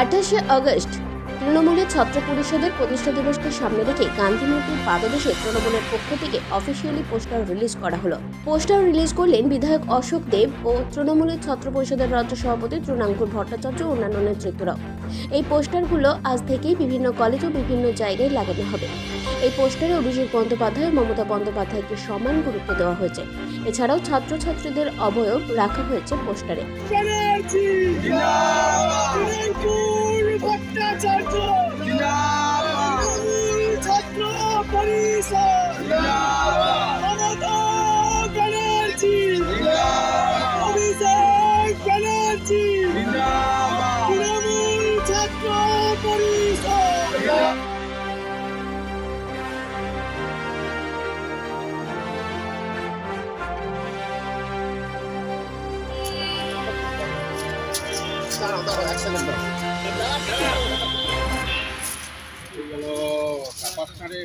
28শে August তৃণমূলের ছাত্র পরিষদের প্রতিষ্ঠা দিবসকে সামনে রেখে গান্ধী মূর্তির পাদদেশে তৃণমূলের পক্ষ থেকে অফিসিয়ালি পোস্টার রিলিজ করা হলো। পোস্টার রিলিজ করলেন বিধায়ক অশোক দেব ও তৃণমূলের ছাত্র পরিষদের রাজ্য সভাপতি তৃণাঙ্কুর ভট্টাচার্য ও অন্যান্য নেতৃত্বরাও। এই পোস্টারগুলো আজ থেকেই বিভিন্ন কলেজ ও বিভিন্ন জায়গায় লাগানো হবে। এই পোস্টারে অভিষেক বন্দ্যোপাধ্যায় ও মমতা বন্দ্যোপাধ্যায়কে সমান গুরুত্ব দেওয়া হয়েছে। এছাড়াও ছাত্রছাত্রীদের অবয়ব রাখা হয়েছে পোস্টারে। ভট্টাচার্য ছাত্র পরিষদ মমতা ব্যানার্জি অভিষেক ব্যানার্জি তৃণমূল ছাত্র পরিষদ।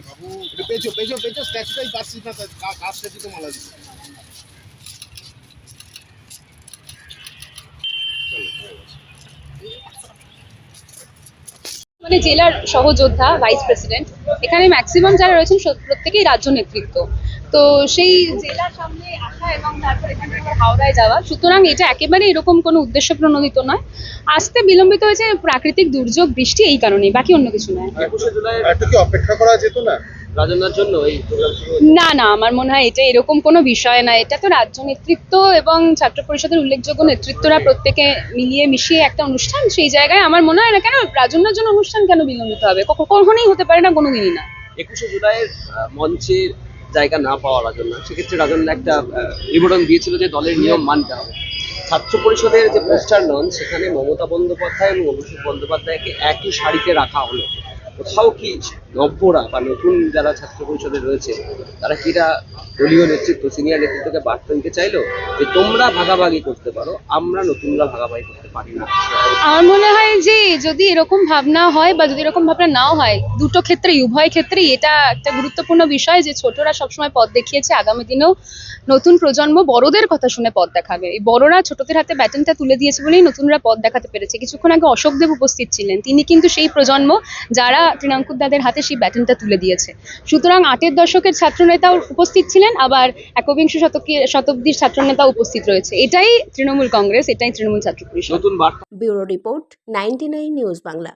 বাবু পেছো পেছো পেছো স্ট্যাচুটাই পাচ্ছিস না, কাজ স্ট্যাচু তো মালা দিচ্ছে। মানে জেলার সহযোদ্ধা ভাইস প্রেসিডেন্ট, এখানে ম্যাক্সিমাম যারা রয়েছেন প্রত্যেকেই রাজ্য নেতৃত্ব। তো সেই জেলার সামনে আসা এবং তারপর এখান থেকে হাওড়ায় যাওয়া, সুতরাং এটা একেবারে এরকম কোনো উদ্দেশ্য প্রণোদিত নয়। আসতে বিলম্বিত হয়েছে প্রাকৃতিক দুর্যোগ, বৃষ্টি, এই কারণেই, বাকি অন্য কিছু নয়। 21শে জুলাই একটু কি অপেক্ষা করা যেত না রাজনার জন্য? এই না না, আমার মনে হয় এটা এরকম কোনো বিষয় না। এটা তো রাজ্য নেতৃত্ব এবং ছাত্র পরিষদের উল্লেখযোগ্য নেতৃত্বরা প্রত্যেকে মিলিয়ে মিশিয়ে একটা অনুষ্ঠান, সেই জায়গায় আমার মনে হয় না কেন রাজনার জন্য অনুষ্ঠান কেন বিলম্বিত হবে, কখনোই হতে পারে না, কোনোদিনই না। 21শে জুলাইয়ের মঞ্চের জায়গা না পাওয়ার জন্য সেক্ষেত্রে রাজনার একটা বিবরণ দিয়েছিল যে দলের নিয়ম মানতে হবে। ছাত্র পরিষদের যে পোস্টার লঞ্চ, সেখানে মমতা বন্দ্যোপাধ্যায় এবং অভিষেক বন্দ্যোপাধ্যায়কে একই সারিতে রাখা হলো। কোথাও কি নব্যরা বা নতুন যারা ছাত্র পরিষদে রয়েছে তারা কি এটা দলীয় নেতৃত্ব, সিনিয়র নেতৃত্বকে বার্তা দিতে চাইলো যে তোমরা ভাগাভাগি করতে পারো, আমরা নতুনরা ভাগাভাগি করতে পারি না? আমার মনে হয় যে যদি এরকম ভাবনা হয় বা যদি এরকম ভাবনা নাও হয়, দুটো ক্ষেত্রেই, উভয় ক্ষেত্রেই এটা একটা গুরুত্বপূর্ণ বিষয় যে ছোটরা সবসময় পথ দেখিয়েছে, আগামী দিনেও নতুন প্রজন্ম বড়দের কথা শুনে পথ দেখাবে। এই বড়রা ছোটদের হাতে ব্যাটনটা তুলে দিয়েছে বলেই নতুনরা পথ দেখাতে পেরেছে। কিছুক্ষণ আগে অশোক দেব উপস্থিত ছিলেন, তিনি কিন্তু সেই প্রজন্ম যারা তৃণাঙ্কুর দাদের হাতে সেই ব্যাটনটা তুলে দিয়েছে। সুতরাং 8-এর দশকের ছাত্রনেতাও উপস্থিত ছিলেন, আবার একবিংশ শতাব্দীর ছাত্রনেতা উপস্থিত রয়েছে। এটাই তৃণমূল কংগ্রেস, এটাই তৃণমূল ছাত্র পরিষদ। নতুন বার্তা। Bureau report 99 news Bangla.